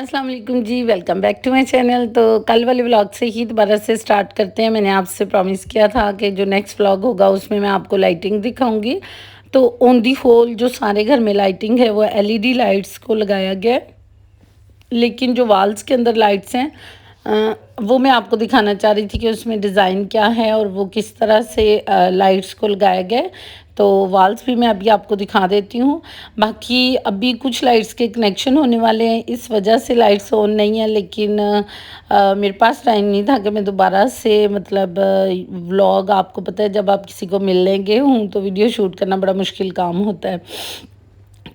अस्सलाम वालेकुम जी, welcome back to my channel. तो कल वाले व्लॉग से ही दोबारा से स्टार्ट करते हैं। मैंने आपसे प्रॉमिस किया था कि जो नेक्स्ट व्लॉग होगा उसमें मैं आपको लाइटिंग दिखाऊंगी। तो ऑन दी होल जो सारे घर में लाइटिंग है वो एलईडी लाइट्स को लगाया गया है, लेकिन जो वॉल्स के अंदर लाइट्स हैं वो मैं आपको दिखाना चाह रही थी कि उसमें डिज़ाइन क्या है और वो किस तरह से लाइट्स को लगाया गया है। तो वॉल्स भी मैं अभी आपको दिखा देती हूँ। बाकी अभी कुछ लाइट्स के कनेक्शन होने वाले हैं, इस वजह से लाइट्स ऑन नहीं है, लेकिन मेरे पास टाइम नहीं था कि मैं दोबारा से मतलब व्लॉग, आपको पता है जब आप किसी को मिल लेंगे हूँ तो वीडियो शूट करना बड़ा मुश्किल काम होता है।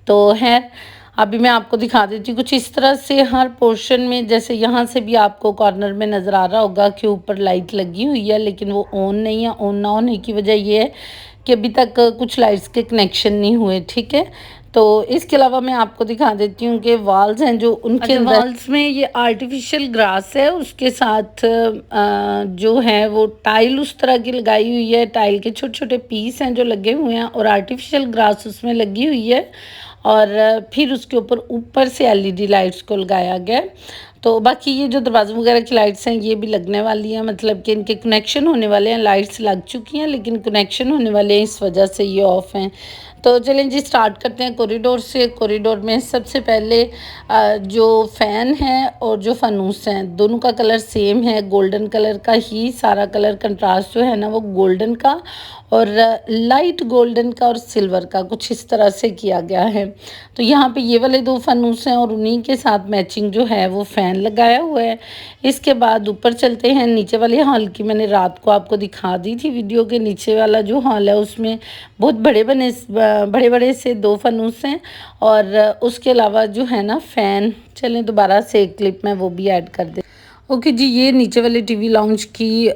तो है, अभी मैं आपको दिखा देती हूँ कुछ इस तरह से हर पोर्शन में। जैसे यहाँ से भी आपको कॉर्नर में नज़र आ रहा होगा कि ऊपर लाइट लगी हुई है, लेकिन वो ऑन नहीं है। ऑन ना होने की वजह ये है कि अभी तक कुछ लाइट्स के कनेक्शन नहीं हुए, ठीक है। तो इसके अलावा मैं आपको दिखा देती हूँ कि वॉल्स हैं जो उनके अंदर वॉल्स में ये आर्टिफिशियल ग्रास है, उसके साथ जो है वो टाइल उस तरह की लगाई हुई है। टाइल के छोटे छोटे पीस हैं जो लगे हुए हैं और आर्टिफिशियल ग्रास उसमें लगी हुई है। और फिर उसके ऊपर ऊपर से एलईडी लाइट्स को लगाया गया। तो बाकी ये जो दरवाज़े वगैरह की लाइट्स हैं ये भी लगने वाली हैं, मतलब कि इनके कनेक्शन होने वाले हैं। लाइट्स लग चुकी हैं लेकिन कनेक्शन होने वाले हैं, इस वजह से ये ऑफ हैं। तो चलें जी, स्टार्ट करते हैं कॉरिडोर से। कॉरिडोर में सबसे पहले जो फ़ैन है और जो फनूस हैं दोनों का कलर सेम है, गोल्डन कलर का ही सारा कलर कंट्रास्ट जो है ना वो गोल्डन का और लाइट गोल्डन का और सिल्वर का कुछ इस तरह से किया गया है। तो यहाँ पे ये वाले दो फनूस हैं और उन्हीं के साथ मैचिंग जो है वो फ़ैन लगाया हुआ है। इसके बाद ऊपर चलते हैं। नीचे वाले हॉल की मैंने रात को आपको दिखा दी थी वीडियो के। नीचे वाला जो हॉल है उसमें बहुत बड़े बड़े से दो फनूस हैं और उसके अलावा जो है ना फ़ैन। चलें दोबारा से एक क्लिप में वो भी ऐड कर दें। ओके जी, ये नीचे वाले टीवी लाउंज की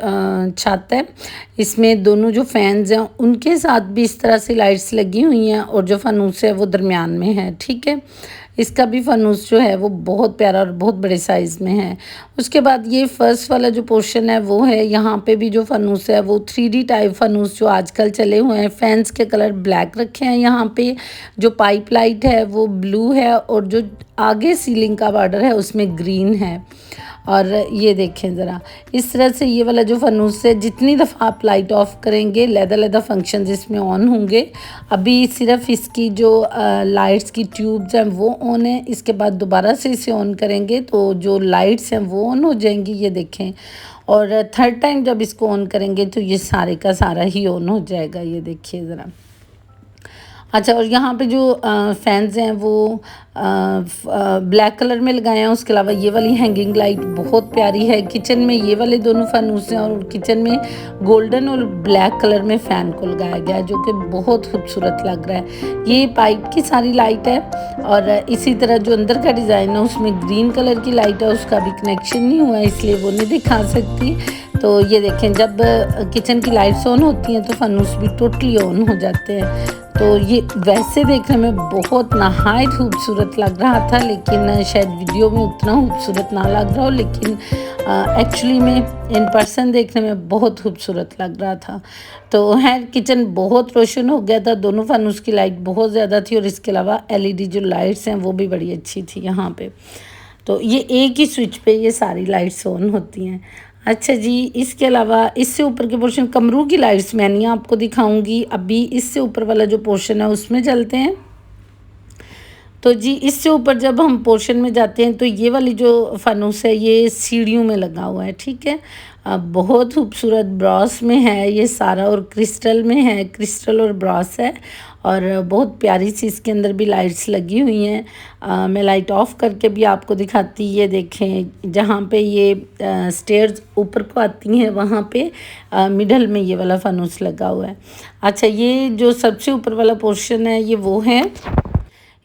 छत है। इसमें दोनों जो फैंस हैं उनके साथ भी इस तरह से लाइट्स लगी हुई हैं और जो फनूस है वो दरमियान में है, ठीक है। इसका भी फनूस जो है वो बहुत प्यारा और बहुत बड़े साइज़ में है। उसके बाद ये फर्स्ट वाला जो पोर्शन है वो है, यहाँ पे भी जो फनूस है वो 3D टाइप फनूस जो आजकल चले हुए हैं। फैंस के कलर ब्लैक रखे हैं। यहाँ पे जो पाइप लाइट है वो ब्लू है और जो आगे सीलिंग का बॉर्डर है उसमें ग्रीन है। और ये देखें ज़रा, इस तरह से ये वाला जो फनूस है जितनी दफ़ा आप लाइट ऑफ करेंगे लहदा फंक्शन इसमें ऑन होंगे। अभी सिर्फ इसकी जो लाइट्स की ट्यूब्स हैं वो ऑन है। इसके बाद दोबारा से इसे ऑन करेंगे तो जो लाइट्स हैं वो ऑन हो जाएंगी, ये देखें। और थर्ड टाइम जब इसको ऑन करेंगे तो ये सारे का सारा ही ऑन हो जाएगा, ये देखिए ज़रा। अच्छा, और यहाँ पे जो फैंस हैं वो ब्लैक कलर में लगाए हैं। उसके अलावा ये वाली हैंगिंग लाइट बहुत प्यारी है। किचन में ये वाले दोनों फनूस हैं और किचन में गोल्डन और ब्लैक कलर में फ़ैन को लगाया गया है जो कि बहुत खूबसूरत लग रहा है। ये पाइप की सारी लाइट है और इसी तरह जो अंदर का डिज़ाइन है उसमें ग्रीन कलर की लाइट है, उसका भी कनेक्शन नहीं हुआ है इसलिए वो नहीं दिखा सकती। तो ये देखें, जब किचन की लाइट्स ऑन होती हैं तो फनूस भी टोटली ऑन हो जाते हैं। तो ये वैसे देखने में बहुत नहायत खूबसूरत लग रहा था, लेकिन शायद वीडियो में उतना खूबसूरत ना लग रहा हो, लेकिन एक्चुअली में इन पर्सन देखने में बहुत खूबसूरत लग रहा था। तो है, किचन बहुत रोशन हो गया था। दोनों फनूस की लाइट बहुत ज़्यादा थी और इसके अलावा एलईडी जो लाइट्स हैं वो भी बड़ी अच्छी थी यहाँ पे। तो ये एक ही स्विच पे ये सारी लाइट्स ऑन होती हैं। अच्छा जी, इसके अलावा इससे ऊपर के पोर्शन कमरों की लाइट्स मैं नहीं आपको दिखाऊंगी। अभी इससे ऊपर वाला जो पोर्शन है उसमें चलते हैं। तो जी, इससे ऊपर जब हम पोर्शन में जाते हैं तो ये वाली जो फनूस है ये सीढ़ियों में लगा हुआ है, ठीक है। बहुत खूबसूरत ब्रॉस में है ये सारा और क्रिस्टल में है, क्रिस्टल और ब्रॉस है और बहुत प्यारी सी इसके अंदर भी लाइट्स लगी हुई हैं। मैं लाइट ऑफ करके भी आपको दिखाती, ये देखें जहाँ पे ये स्टेयर्स ऊपर को आती हैं वहाँ पे मिडल में ये वाला फनूस लगा हुआ है। अच्छा, ये जो सबसे ऊपर वाला पोर्शन है ये वो है।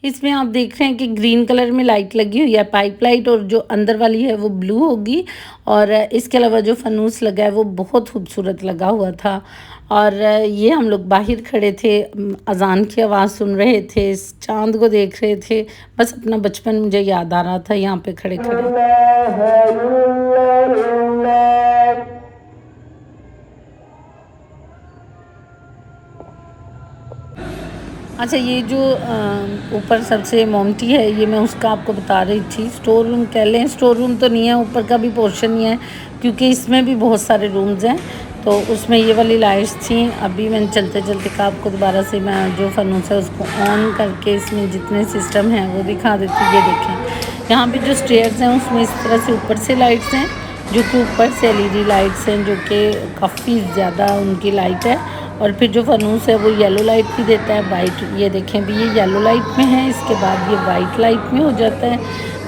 इसमें आप देख रहे हैं कि ग्रीन कलर में लाइट लगी हुई है, पाइप लाइट, और जो अंदर वाली है वो ब्लू होगी। और इसके अलावा जो फनूस लगा है वो बहुत खूबसूरत लगा हुआ था। और ये हम लोग बाहर खड़े थे, अजान की आवाज़ सुन रहे थे, चांद को देख रहे थे। बस अपना बचपन मुझे याद आ रहा था यहाँ पे खड़े खड़े। अच्छा, ये जो ऊपर सबसे मोमटी है, ये मैं उसका आपको बता रही थी। स्टोर रूम कह लें, स्टोर रूम तो नहीं है, ऊपर का भी पोर्शन नहीं है क्योंकि इसमें भी बहुत सारे रूम्स हैं। तो उसमें ये वाली लाइट्स थी। अभी मैंने चलते चलते का आपको दोबारा से मैं जो फनूस है उसको ऑन करके इसमें जितने सिस्टम हैं वो दिखा देती हूँ। ये देखें, यहाँ पे जो स्टेयर्स हैं उसमें इस तरह से ऊपर से लाइट्स हैं, जो कि ऊपर से LED लाइट्स हैं, जो कि काफ़ी ज़्यादा उनकी लाइट है। और फिर जो फनूस है वो येलो लाइट भी देता है, वाइट। ये देखें भी, ये येलो लाइट में है, इसके बाद ये वाइट लाइट में हो जाता है।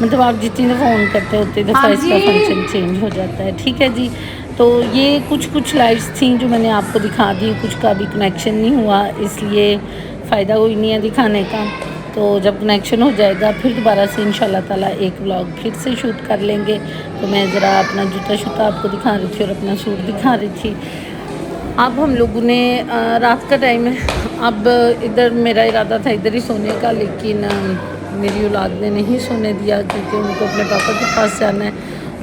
मतलब आप जितनी दफ़ा ऑन करते हैं उतनी दफ़ा इसका फंक्शन चेंज हो जाता है। ठीक है जी। तो ये कुछ लाइट्स थी जो मैंने आपको दिखा दी, कुछ का भी कनेक्शन नहीं हुआ, इसलिए फ़ायदा कोई नहीं है दिखाने का। तो जब कनेक्शन हो जाएगा फिर दोबारा से इंशाल्लाह ताला एक व्लॉग फिर से शूट कर लेंगे। तो मैं ज़रा अपना जूता शूता आपको दिखा रही थी और अपना सूट दिखा रही थी। अब हम लोगों ने रात का टाइम है, अब इधर मेरा इरादा था इधर ही सोने का, लेकिन मेरी औलाद ने नहीं सोने दिया क्योंकि उनको अपने पापा के पास जाना है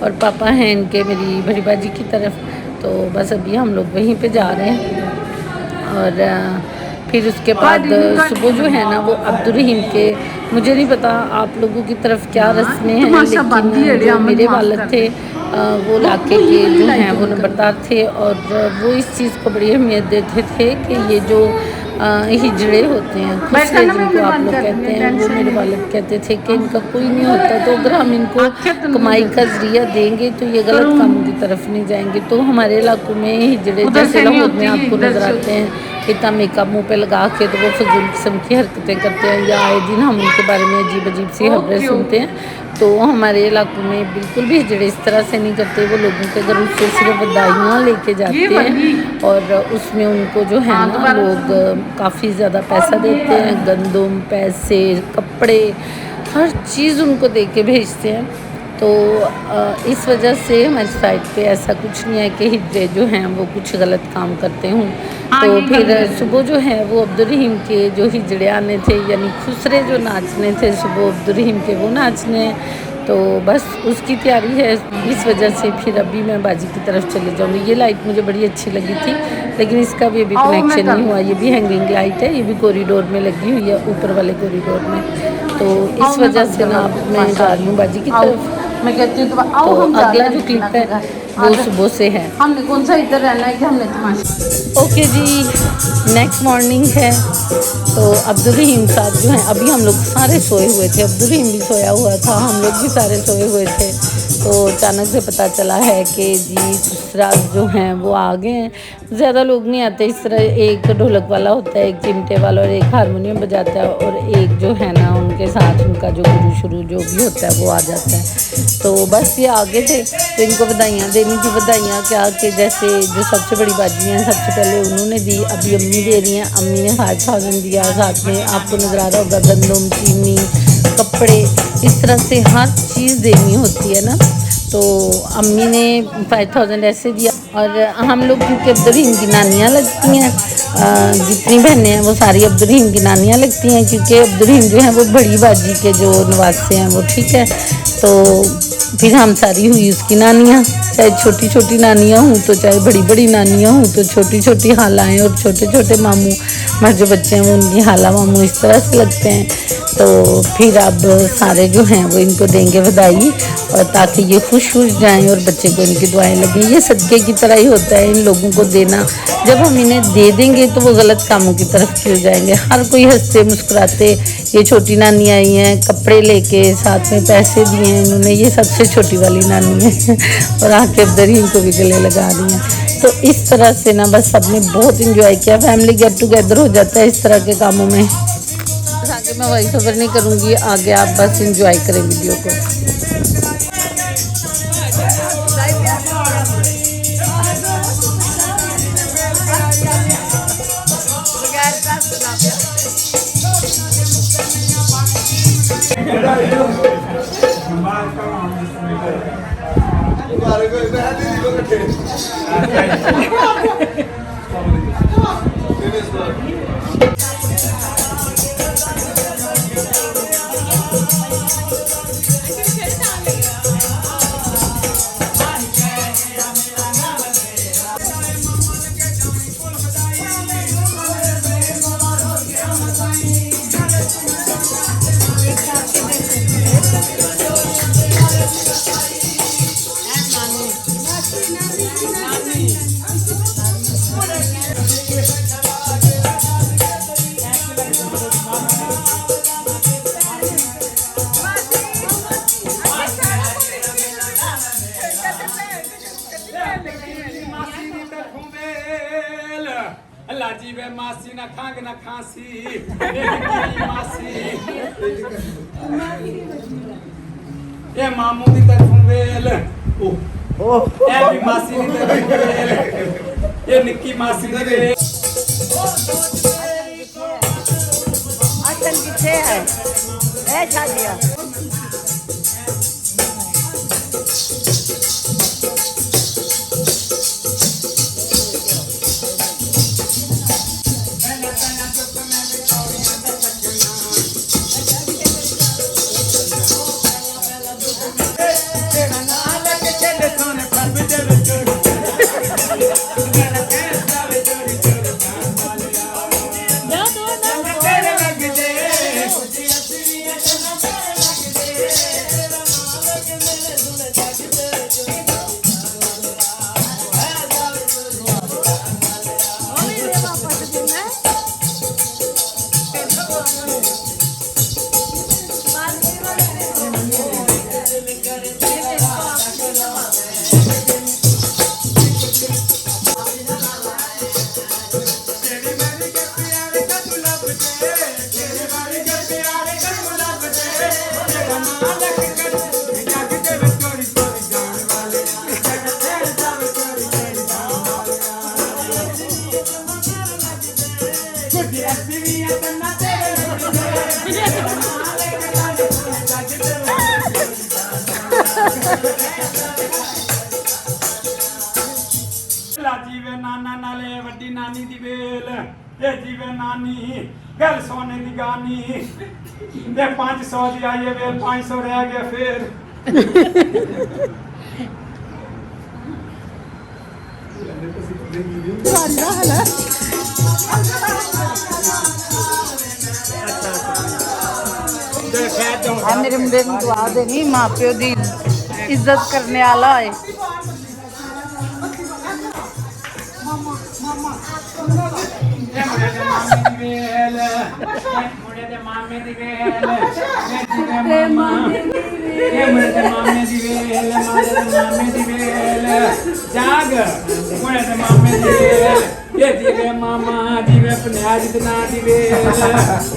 और पापा हैं इनके मेरी बड़ी बाजी की तरफ। तो बस अभी हम लोग वहीं पे जा रहे हैं। और फिर उसके बाद सुबह जो है ना वो अब्दुर्रहीम के, मुझे नहीं पता आप लोगों की तरफ क्या रस्में हैं, लेकिन जो मेरे वालिद थे वो इलाके के जो हैं वो नंबरदार थे और वो इस चीज़ को बड़ी अहमियत देते थे कि ये जो हिजड़े होते हैं, खुसरे जिनको आप लोग कहते हैं, वो मेरे वालिद कहते थे कि इनका कोई नहीं होता, तो अगर हम इनको कमाई का ज़रिया देंगे तो ये गलत कामों की तरफ नहीं जाएंगे। तो हमारे इलाकों में हिजड़े जैसे लाहौर में आपको नज़र आते हैं इतना मेकअप मुँह पे लगा के, तो वो फजूल किस्म की हरकतें करते हैं या आए दिन हम उनके बारे में अजीब सी खबरें सुनते हैं। तो हमारे इलाकों में बिल्कुल भी हिजड़े इस तरह से नहीं करते, वो लोगों के घरों से सिर्फ बधाइयाँ लेके जाते हैं और उसमें उनको जो है ना लोग काफ़ी ज़्यादा पैसा देते हैं, गंदम, पैसे, कपड़े, हर चीज़ उनको दे के भेजते हैं। तो इस वजह से हमारी साइड पे ऐसा कुछ नहीं है कि हिजड़े जो हैं वो कुछ गलत काम करते हों। तो फिर सुबह जो है वो अब्दुर्रहीम के जो हिजड़े आने थे, यानी खुसरे जो नाचने थे सुबह अब्दुर्रहीम के, वो नाचने। तो बस उसकी तैयारी है, इस वजह से फिर अभी मैं बाजी की तरफ चले जाऊँगी। ये लाइट मुझे बड़ी अच्छी लगी थी, लेकिन इसका भी अभी कनेक्शन नहीं हुआ। ये भी हैंगिंग लाइट है, ये भी कॉरिडोर में लगी हुई है, ऊपर वाले कॉरिडोर में। तो इस वजह से ना मैं जा रही हूँ बाजी की तरफ। मैं कहती हूँ तो अगला जो क्लिप है वो सुबह से है। हमने कौन सा इधर रहना है कि हमने तमाशा। ओके जी, नेक्स्ट मॉर्निंग है। तो अब्दुर्रहीम साहब जो हैं, अभी हम लोग सारे सोए हुए थे, अब्दुर्रहीम भी सोया हुआ था, हम लोग भी सारे सोए हुए थे। तो अचानक से पता चला है कि जी ससुराल जो हैं वो आ गए हैं। ज़्यादा लोग नहीं आते, इस तरह एक ढोलक वाला होता है, एक चिमटे वाला और एक हारमोनियम बजाता है और एक जो है ना उनके साथ उनका जो गुरु शुरू जो भी होता है वो आ जाता है। तो बस ये आगे थे, तो इनको बधाइयाँ देनी थी। बधाइयाँ क्या कि जैसे जो सबसे बड़ी बाजी हैं सबसे पहले उन्होंने दी, अभी अम्मी दे रही हैं। अम्मी ने 5000 दिया, साथ में आपको नज़र आ रहा होगा गंदम, चीनी, कपड़े, इस तरह से हर चीज़ देनी होती है ना। तो अम्मी ने 5000 ऐसे दिया और हम लोग क्योंकि अब्दुर्रहीम की नानियाँ लगती हैं, जितनी बहनें हैं वो सारी अब्दुर्रहीम की नानियाँ लगती हैं, क्योंकि अब्दुर्रहीम जो है वो बड़ी बाजी के जो नवासे हैं वो, ठीक है। तो फिर हम सारी हुई उसकी नानियाँ, चाहे छोटी छोटी नानियाँ हूँ तो चाहे बड़ी बड़ी नानियाँ हूँ, तो छोटी छोटी हालाएँ और छोटे छोटे मामू, हमारे जो बच्चे हैं वो उनकी हाला मामू इस तरह से लगते हैं। तो फिर अब सारे जो हैं वो इनको देंगे बधाई, और ताकि ये खुश जाएं और बच्चे को इनकी दुआएं लगें। ये सदक़े की तरह ही होता है इन लोगों को देना। जब हम इन्हें दे देंगे तो वो गलत कामों की तरफ क्यों जाएंगे। हर कोई हंसते मुस्कुराते, ये छोटी नानी आई हैं कपड़े लेके, साथ में पैसे दिए हैं इन्होंने, ये सबसे छोटी वाली नानी है और आके अब्दुर्रहीम को भी गले लगा रही हैं। तो इस तरह से ना बस सबने बहुत इंजॉय किया, फैमिली गेट टुगेदर हो जाता है इस तरह के कामों में। आगे मैं वॉइस ओवर नहीं करूँगी, आगे आप बस इंजॉय करें वीडियो को। लाजी वे मासी ना खांग ना खांसी मेरी मासी ये मामू दी तरफों वेल ए भी मासी दी तरफों वेल ये निक्की मासी दी वेल असल किथे है ए शादिया जीवे नाना नाले वड्डी नानी दी वेल ये जीवे नानी गल सोने दी गानी ये 500 दी आई है वेल 500 रह गया फिर मेरे मुंडे ਨੂੰ ਦੁਆ ਦੇਣੀ ਮਾਂ ਪਿਓ ਦੀ ਇੱਜ਼ਤ ਕਰਨੇ ਵਾਲਾ ਹੈ मुड़े दे मामे दी वेल मामे दी वेल मामे दी वेल जाग मुड़े दे मामे दी वेल ये जीवे मामा जीवे पन्याज दी ना दी वेल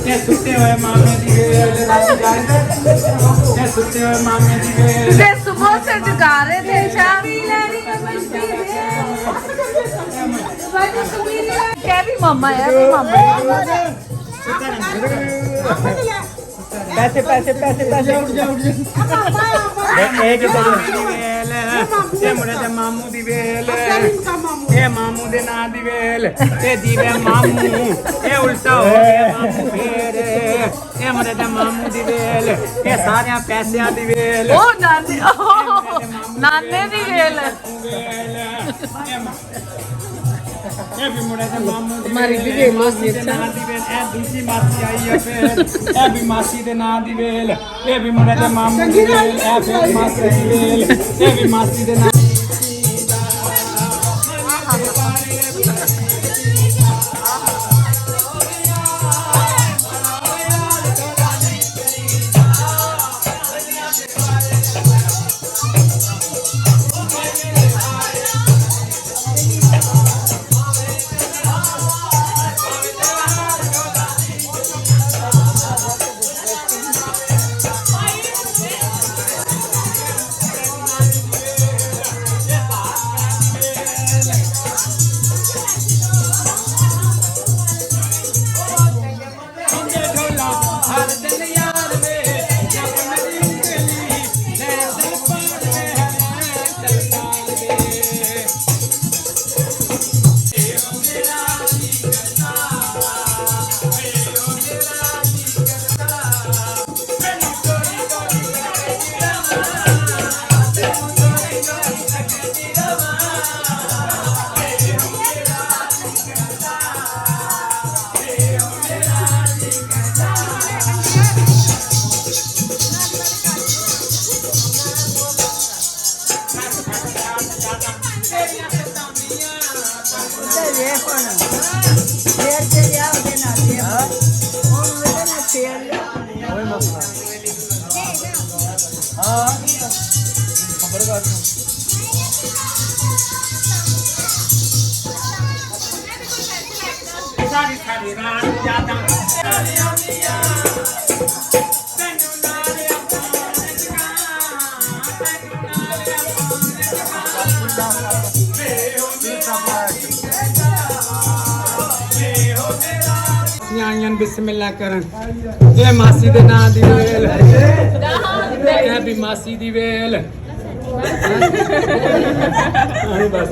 ये सुते हुए मामे दी वेल ये सुते हुए मामे दी वेल तुझे सुबह से जगा रहे थे शाम क्या भी मामा है भी मामा पैसे पैसे पैसे पैसे एक ये मुड़े दे मामू दी वेल ये मामू दे ना दी वेल ये जीवे मामू ये उल्टा हो गया मामू फिर ये मुड़े दे मामू दी वेल ये सारे पैसे दी वेल ओ नानी नाने दी वेल ये भी मुड़े दे मामू दी हमारी भी वेल हो गई अच्छा ए दूसरी मासी आई है फिर ए भी मासी दे ना दी वेल ये भी मुड़े दे मामू दी वेल ए फिर मासी दी वेल ये भी मासी दे ना ਸਾਰੀ ਸਾਰੀ ਰਾਤ ਯਾਦਾਂ ਆਉਂਦੀਆਂ ਤੈਨੂੰ ਨਾਲ ਆਪਾਂ ਨਿਕਾ ਤੈਨੂੰ ਨਾਲ ਆਪਾਂ ਨਿਕਾ ਵੇ ਹੋ ਮੇਰਾ ਆਈਆਂ ਬਿਸਮਿਲ੍ਲਾ ਕਰਨ ਇਹ ਮਾਸੀ ਦੇ ਨਾਂ ਦੀ ਵੇਲ ਇਹ ਵੀ ਮਾਸੀ ਦੀ ਵੇਲ ਆਹੀ ਬਸ